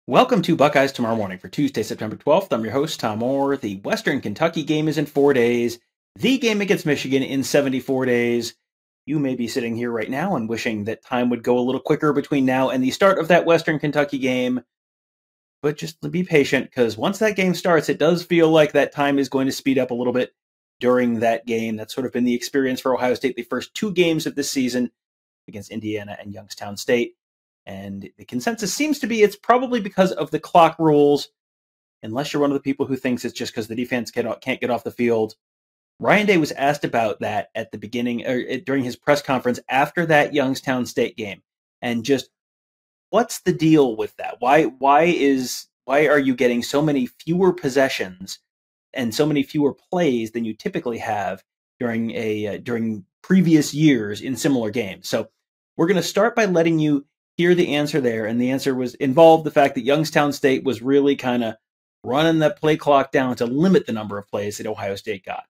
Welcome to Buckeyes Tomorrow Morning for Tuesday, September 12th. I'm your host, Tom Orr. The Western Kentucky game is in 4 days. The game against Michigan in 74 days. You may be sitting here right now and wishing that time would go a little quicker between now and the start of that Western Kentucky game. But just be patient, because once that game starts, it does feel like that time is going to speed up a little bit during that game. That's sort of been the experience for Ohio State the first two games of this season against Indiana and Youngstown State. And the consensus seems to be it's probably because of the clock rules, unless you're one of the people who thinks it's just because the defense can't get off the field. Ryan Day was asked about that at the beginning, or during his press conference after that Youngstown State game, and just what's the deal with that? Why are you getting so many fewer possessions and so many fewer plays than you typically have during previous years in similar games? So we're going to start by letting you hear the answer there, and the answer involved the fact that Youngstown State was really kind of running that play clock down to limit the number of plays that Ohio State got.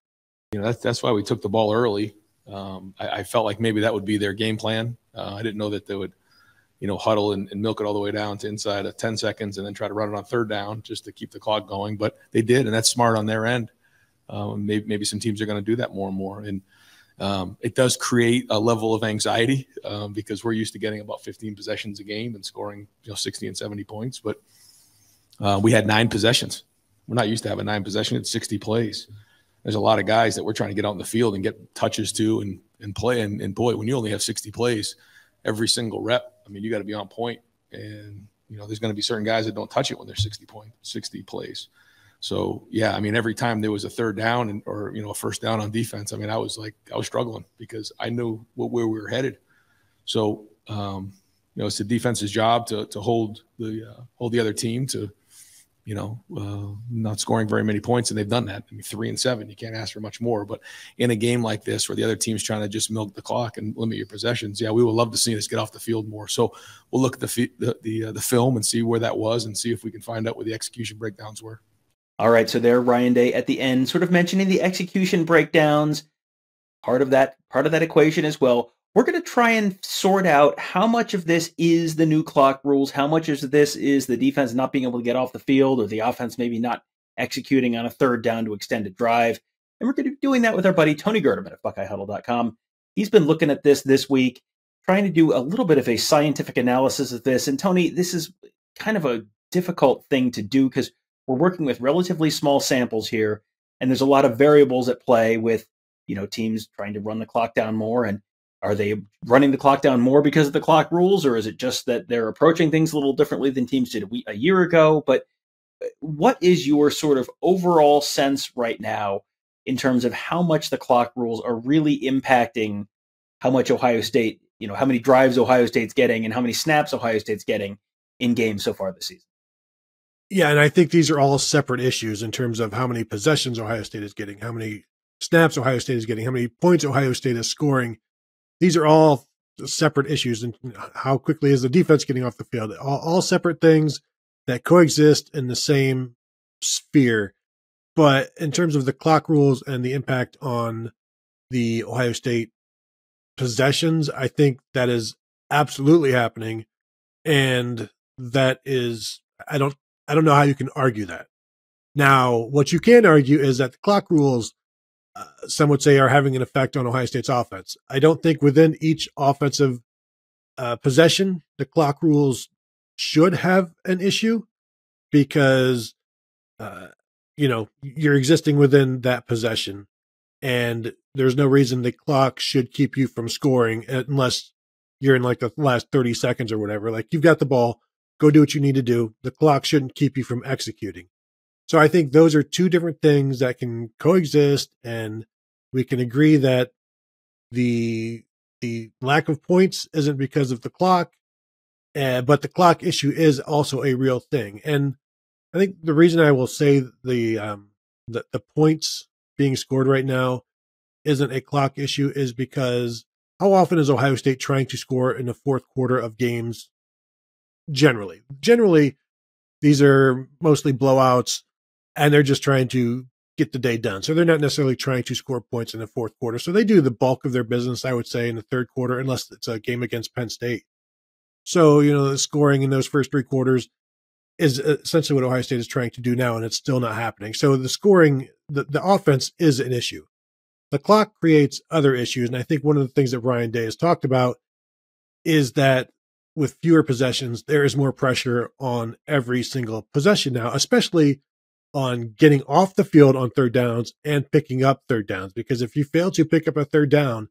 That's why we took the ball early. I felt like maybe that would be their game plan. I didn't know that they would, huddle and milk it all the way down to inside of 10 seconds and then try to run it on third down just to keep the clock going. But they did, and that's smart on their end. Maybe some teams are going to do that more and more. And it does create a level of anxiety because we're used to getting about 15 possessions a game and scoring 60 and 70 points. But we had 9 possessions. We're not used to having 9 possessions. It's 60 plays. There's a lot of guys that we're trying to get out in the field and get touches to and play. And boy, when you only have 60 plays, every single rep, you got to be on point. And, there's going to be certain guys that don't touch it when they're 60 plays. So, yeah, every time there was a third down or a first down on defense, I was struggling because I knew where we were headed. So, it's the defense's job to hold the other team to, not scoring very many points, and they've done that. 3 and 7, you can't ask for much more. But in a game like this where the other team's trying to just milk the clock and limit your possessions, yeah, we would love to see us get off the field more. So we'll look at the film and see where that was and see if we can find out where the execution breakdowns were. All right, so there, Ryan Day at the end, sort of mentioning the execution breakdowns, part of that equation as well. We're going to try and sort out how much of this is the new clock rules, how much of this is the defense not being able to get off the field, or the offense maybe not executing on a third down to extend a drive. And we're going to be doing that with our buddy Tony Gerdeman at BuckeyeHuddle.com. He's been looking at this week, trying to do a little bit of a scientific analysis of this. And Tony, this is kind of a difficult thing to do because we're working with relatively small samples here, and there's a lot of variables at play with, teams trying to run the clock down more. And are they running the clock down more because of the clock rules, or is it just that they're approaching things a little differently than teams did a year ago? But what is your sort of overall sense right now in terms of how much the clock rules are really impacting how much Ohio State, how many drives Ohio State's getting and how many snaps Ohio State's getting in games so far this season? Yeah, and I think these are all separate issues in terms of how many possessions Ohio State is getting, how many snaps Ohio State is getting, how many points Ohio State is scoring. These are all separate issues, and how quickly is the defense getting off the field. All separate things that coexist in the same sphere. But in terms of the clock rules and the impact on the Ohio State possessions, I think that is absolutely happening. And that is, I don't know how you can argue that. Now, what you can argue is that the clock rules, some would say, are having an effect on Ohio State's offense. I don't think within each offensive possession, the clock rules should have an issue because, you're existing within that possession, and there's no reason the clock should keep you from scoring unless you're in like the last 30 seconds or whatever. Like, you've got the ball, go do what you need to do. The clock shouldn't keep you from executing. So I think those are two different things that can coexist, and we can agree that the lack of points isn't because of the clock, but the clock issue is also a real thing. And I think the reason I will say the points being scored right now isn't a clock issue is because how often is Ohio State trying to score in the fourth quarter of games? Generally, these are mostly blowouts, and they're just trying to get the day done. So they're not necessarily trying to score points in the fourth quarter. So they do the bulk of their business, I would say, in the third quarter, unless it's a game against Penn State. So, the scoring in those first 3 quarters is essentially what Ohio State is trying to do now, and it's still not happening. So the scoring, the offense is an issue. The clock creates other issues, and I think one of the things that Ryan Day has talked about is that with fewer possessions, there is more pressure on every single possession now, especially on getting off the field on third downs and picking up third downs. Because if you fail to pick up a third down,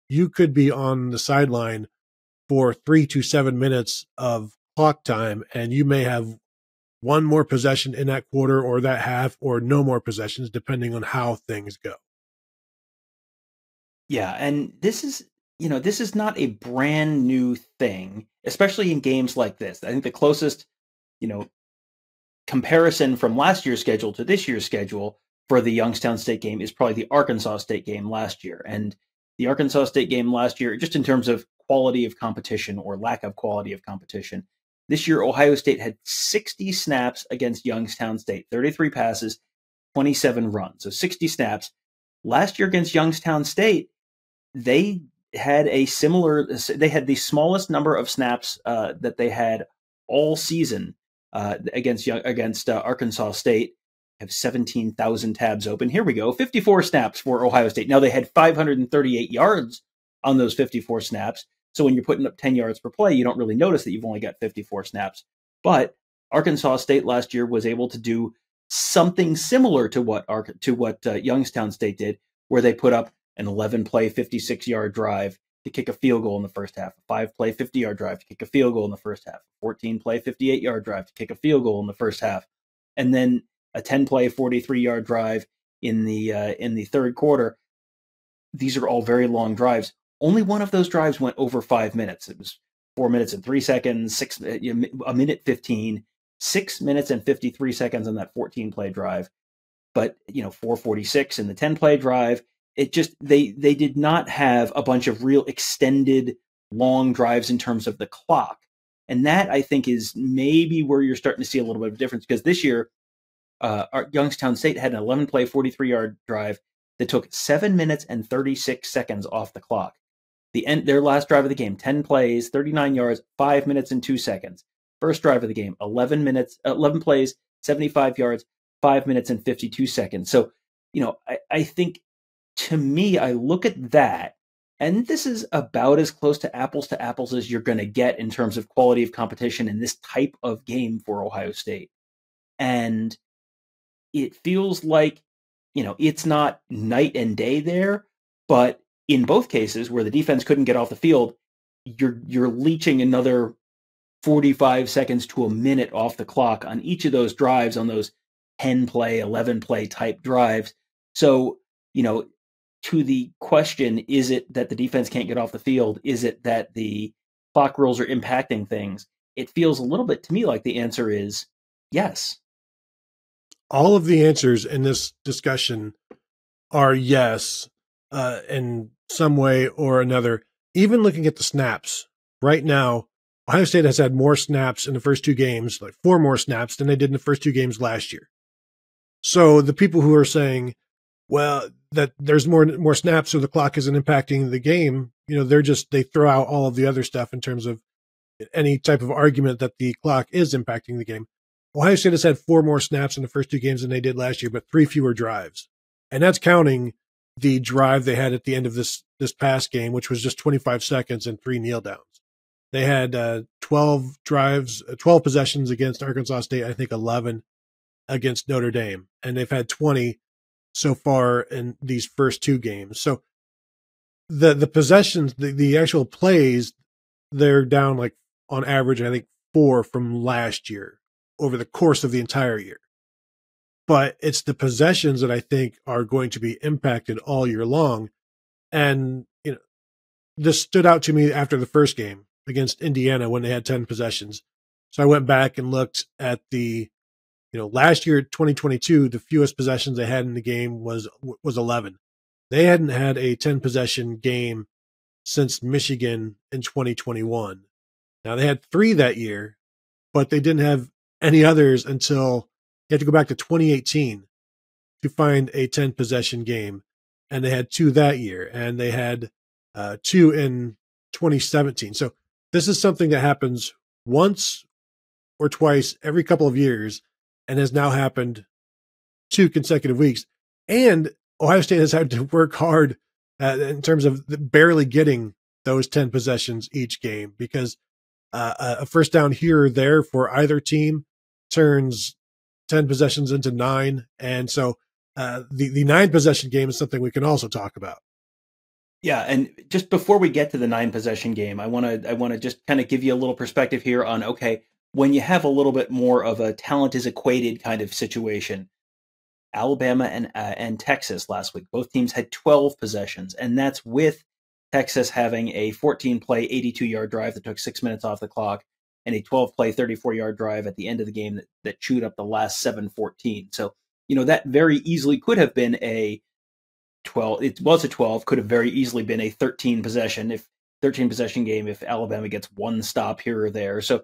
you could be on the sideline for 3 to 7 minutes of clock time, and you may have one more possession in that quarter or that half, or no more possessions, depending on how things go. Yeah, and this is not a brand new thing, especially in games like this. I think the closest, comparison from last year's schedule to this year's schedule for the Youngstown State game is probably the Arkansas State game last year. And the Arkansas State game last year, just in terms of quality of competition or lack of quality of competition, this year Ohio State had 60 snaps against Youngstown State, 33 passes, 27 runs. So 60 snaps. Last year against Youngstown State, they had the smallest number of snaps that they had all season against Arkansas State. Have 17,000 tabs open. Here we go. 54 snaps for Ohio State. Now they had 538 yards on those 54 snaps. So when you're putting up 10 yards per play, you don't really notice that you've only got 54 snaps. But Arkansas State last year was able to do something similar to what Youngstown State did, where they put up an 11-play, 56-yard drive to kick a field goal in the first half, a 5-play, 50-yard drive to kick a field goal in the first half, a 14-play, 58-yard drive to kick a field goal in the first half, and then a 10-play, 43-yard drive in the third quarter. These are all very long drives. Only one of those drives went over 5 minutes. It was 4 minutes and 3 seconds, a minute 15, 6 minutes and 53 seconds on that 14-play drive. But 4:46 in the 10-play drive. It just they did not have a bunch of real extended long drives in terms of the clock, and that I think is maybe where you're starting to see a little bit of a difference, because this year Youngstown State had an 11-play, 43-yard drive that took 7 minutes and 36 seconds off the clock. Their last drive of the game, 10 plays, 39 yards, 5 minutes and 2 seconds. First drive of the game, 11 plays, 75 yards, 5 minutes and 52 seconds. So, I think, to me, I look at that, and this is about as close to apples as you're going to get in terms of quality of competition in this type of game for Ohio State. And it feels like, it's not night and day there, but in both cases where the defense couldn't get off the field, you're leeching another 45 seconds to a minute off the clock on each of those drives, on those 10-play, 11-play type drives. So, to the question, is it that the defense can't get off the field? Is it that the clock rules are impacting things? It feels a little bit to me like the answer is yes. All of the answers in this discussion are yes, in some way or another. Even looking at the snaps right now, Ohio State has had more snaps in the first two games, like 4 more snaps than they did in the first two games last year. So the people who are saying, well, that there's more snaps so the clock isn't impacting the game, they throw out all of the other stuff in terms of any type of argument that the clock is impacting the game. Ohio State has had 4 more snaps in the first two games than they did last year, but 3 fewer drives. And that's counting the drive they had at the end of this past game, which was just 25 seconds and 3 kneel downs. They had 12 possessions against Arkansas State, I think 11 against Notre Dame, and they've had 20 so far in these first 2 games. So the possessions, the actual plays, they're down like on average, I think 4 from last year over the course of the entire year. But it's the possessions that I think are going to be impacted all year long. And, this stood out to me after the first game against Indiana when they had 10 possessions. So I went back and looked at the, last year, 2022, the fewest possessions they had in the game was 11. They hadn't had a 10 possession game since Michigan in 2021. Now they had 3 that year, but they didn't have any others until you have to go back to 2018 to find a 10 possession game. And they had 2 that year, and they had 2 in 2017. So this is something that happens once or twice every couple of years and has now happened 2 consecutive weeks. And Ohio State has had to work hard in terms of barely getting those 10 possessions each game, because a first down here or there for either team turns 10 possessions into 9. And so the 9 possession game is something we can also talk about. Yeah, and just before we get to the 9 possession game, I want to just kind of give you a little perspective here on, okay, when you have a little bit more of a talent is equated kind of situation. Alabama and Texas last week, both teams had 12 possessions, and that's with Texas having a 14-play, 82-yard drive that took 6 minutes off the clock, and a 12-play, 34-yard drive at the end of the game that chewed up the last 7-14. So, that very easily could have been a 12. It was a 12, could have very easily been a 13 possession game if Alabama gets one stop here or there. So,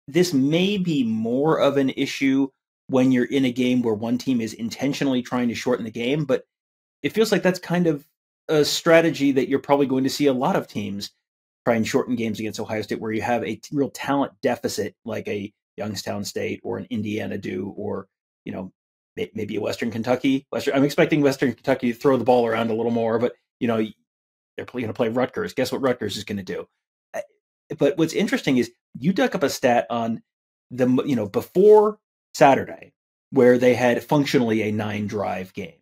this may be more of an issue when you're in a game where one team is intentionally trying to shorten the game, but it feels like that's kind of a strategy that you're probably going to see a lot of teams try and shorten games against Ohio State, where you have a real talent deficit like a Youngstown State or an Indiana do, or, maybe a Western Kentucky. I'm expecting Western Kentucky to throw the ball around a little more, but, they're going to play Rutgers. Guess what Rutgers is going to do? But what's interesting is you dug up a stat on before Saturday, where they had functionally a 9-drive game.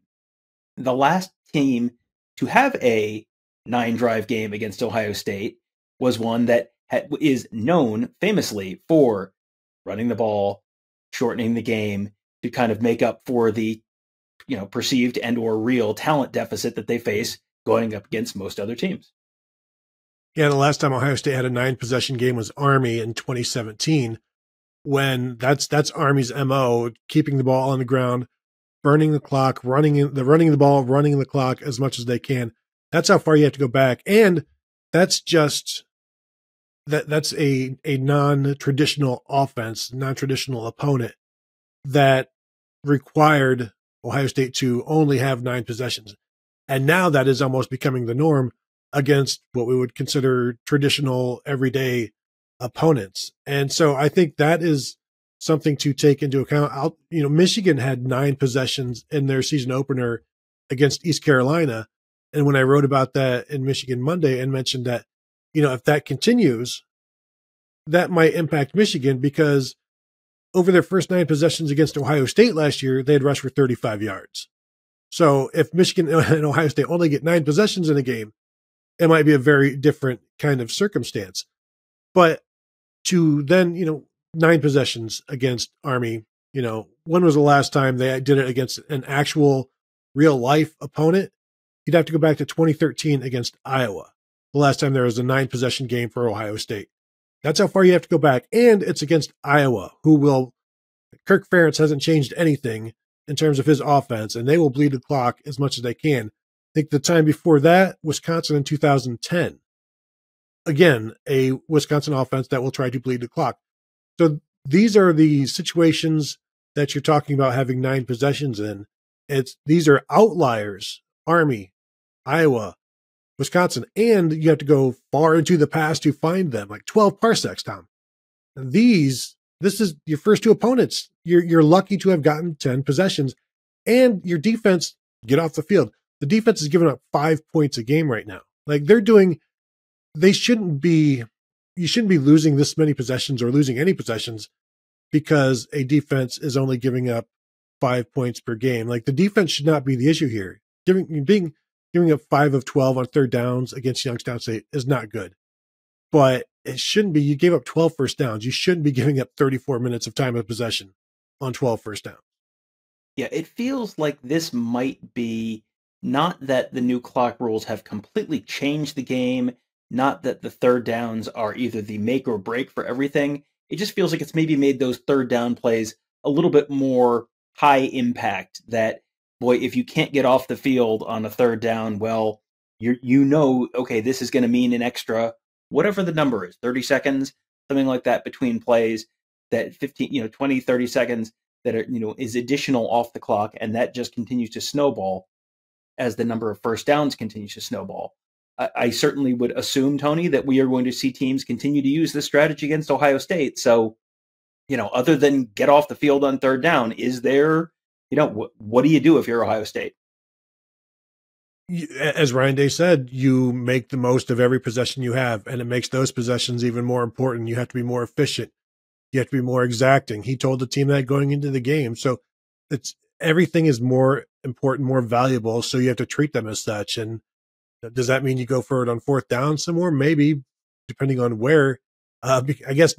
The last team to have a 9-drive game against Ohio State was one that is known famously for running the ball, shortening the game to kind of make up for the perceived and or real talent deficit that they face going up against most other teams. Yeah, the last time Ohio State had a 9-possession game was Army in 2017. When that's Army's MO, keeping the ball on the ground, burning the clock, running the ball, running the clock as much as they can. That's how far you have to go back. And that's just that's a non-traditional offense, non-traditional opponent that required Ohio State to only have 9 possessions. And now that is almost becoming the norm against what we would consider traditional everyday opponents. And so I think that is something to take into account. Michigan had 9 possessions in their season opener against East Carolina. And when I wrote about that in Michigan Monday and mentioned that, if that continues, that might impact Michigan, because over their first 9 possessions against Ohio State last year, they had rushed for 35 yards. So if Michigan and Ohio State only get 9 possessions in a game, it might be a very different kind of circumstance. But to then, 9 possessions against Army, when was the last time they did it against an actual real life opponent? You'd have to go back to 2013 against Iowa, the last time there was a 9 possession game for Ohio State. That's how far you have to go back. And it's against Iowa, Kirk Ferentz hasn't changed anything in terms of his offense, and they will bleed the clock as much as they can. I think the time before that, Wisconsin in 2010. Again, a Wisconsin offense that will try to bleed the clock. So these are the situations that you're talking about having 9 possessions in. These are outliers: Army, Iowa, Wisconsin, and you have to go far into the past to find them, like 12 parsecs, Tom. And this is your first 2 opponents. You're lucky to have gotten 10 possessions, and your defense get off the field. The defense is giving up 5 points a game right now. Like you shouldn't be losing this many possessions or losing any possessions because a defense is only giving up 5 points per game. Like, the defense should not be the issue here. Giving up 5 of 12 on third downs against Youngstown State is not good, but it shouldn't be. You gave up 12 first downs. You shouldn't be giving up 34 minutes of time of possession on 12 first downs. Yeah, it feels like this might be not that the new clock rules have completely changed the game, not that the third downs are either the make or break for everything. It just feels like it's maybe made those third down plays a little bit more high impact, that, boy, if you can't get off the field on a third down, well, okay, this is going to mean an extra, whatever the number is, 30 seconds, something like that between plays, that 15, 20, 30 seconds that are, is additional off the clock. And that just continues to snowball as the number of first downs continues to snowball. I certainly would assume, Tony, that we are going to see teams continue to use this strategy against Ohio State. So, other than get off the field on third down, is there, what do you do if you're Ohio State? As Ryan Day said, you make the most of every possession you have, and it makes those possessions even more important. You have to be more efficient. You have to be more exacting. He told the team that going into the game. So everything is more important, more valuable. So you have to treat them as such. And does that mean you go for it on fourth down some more? Maybe, depending on where. I guess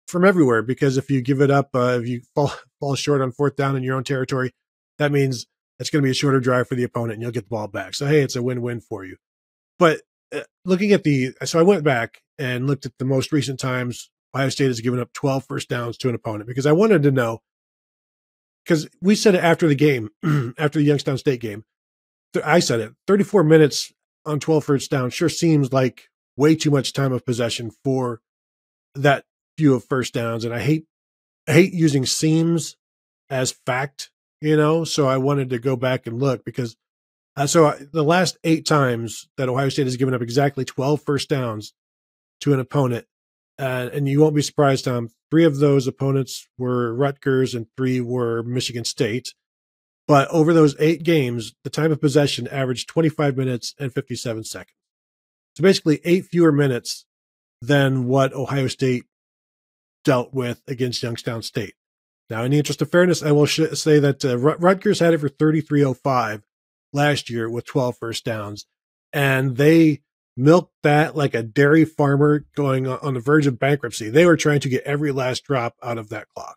from everywhere, because if you give it up, if you fall short on fourth down in your own territory, that means it's going to be a shorter drive for the opponent and you'll get the ball back. So, hey, it's a win-win for you. But looking at so I went back and looked at the most recent times Ohio State has given up 12 first downs to an opponent, because I wanted to know, because we said it after the game, after the Youngstown State game, I said it, 34 minutes on 12 first downs sure seems like way too much time of possession for that few of first downs. And I hate using seems as fact, so I wanted to go back and look, because the last 8 times that Ohio State has given up exactly 12 first downs to an opponent, and you won't be surprised, Tom, 3 of those opponents were Rutgers and 3 were Michigan State. But over those 8 games, the time of possession averaged 25 minutes and 57 seconds. So basically 8 fewer minutes than what Ohio State dealt with against Youngstown State. Now, in the interest of fairness, I will say that Rutgers had it for 33:05 last year with 12 first downs, and they milked that like a dairy farmer going on the verge of bankruptcy. They were trying to get every last drop out of that clock.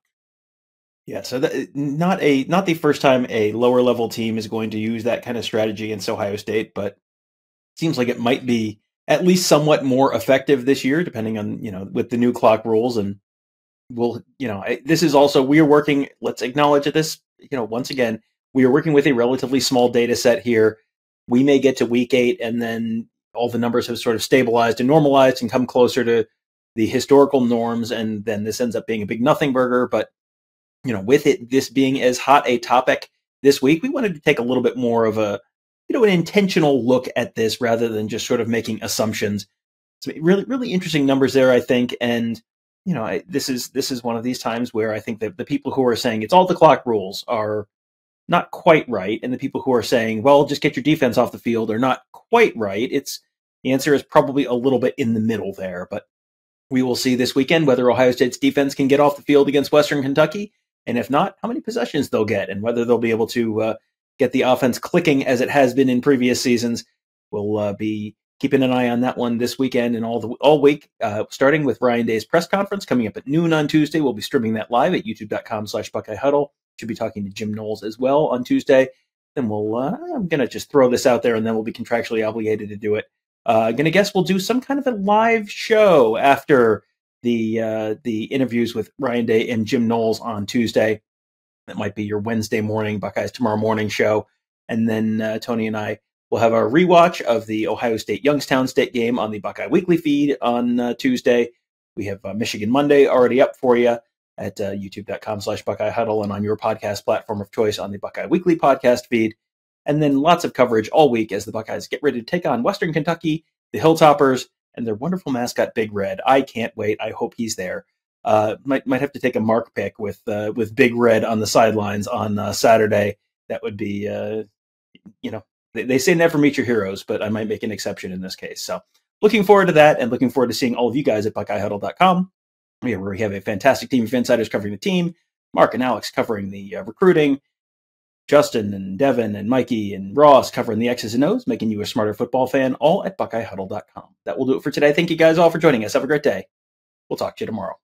Yeah, so not the first time a lower level team is going to use that kind of strategy against Ohio State, but it seems like it might be at least somewhat more effective this year, depending on, with the new clock rules. And this is also, we are working, let's acknowledge this, once again, we are working with a relatively small data set here. We may get to week 8 and then all the numbers have sort of stabilized and normalized and come closer to the historical norms. And then this ends up being a big nothing burger. But, with this being as hot a topic this week, we wanted to take a little bit more of an intentional look at this rather than just sort of making assumptions. So really, really interesting numbers there, I think. And, this is one of these times where I think that the people who are saying it's all the clock rules are not quite right. And the people who are saying, well, just get your defense off the field are not quite right. The answer is probably a little bit in the middle there, but we will see this weekend whether Ohio State's defense can get off the field against Western Kentucky. And if not, how many possessions they'll get and whether they'll be able to get the offense clicking as it has been in previous seasons. We'll be keeping an eye on that one this weekend and all week, starting with Ryan Day's press conference coming up at noon on Tuesday. We'll be streaming that live at youtube.com/Buckeye Huddle. Should be talking to Jim Knowles as well on Tuesday. Then I'm going to just throw this out there and then we'll be contractually obligated to do it. I'm going to guess we'll do some kind of a live show after the interviews with Ryan Day and Jim Knowles on Tuesday. That might be your Wednesday morning, Buckeyes Tomorrow Morning show. And then Tony and I will have our rewatch of the Ohio State Youngstown State game on the Buckeye Weekly feed on Tuesday. We have Michigan Monday already up for you at youtube.com/Buckeye Huddle and on your podcast platform of choice on the Buckeye Weekly podcast feed. And then lots of coverage all week as the Buckeyes get ready to take on Western Kentucky, the Hilltoppers, and their wonderful mascot, Big Red. I can't wait. I hope he's there. Might have to take a mark pick with Big Red on the sidelines on Saturday. That would be, they say never meet your heroes, but I might make an exception in this case. So looking forward to that and looking forward to seeing all of you guys at BuckeyeHuddle.com. Where we have a fantastic team of insiders covering the team, Mark and Alex covering the recruiting, Justin and Devin and Mikey and Ross covering the X's and O's, making you a smarter football fan, all at BuckeyeHuddle.com. That will do it for today. Thank you guys all for joining us. Have a great day. We'll talk to you tomorrow.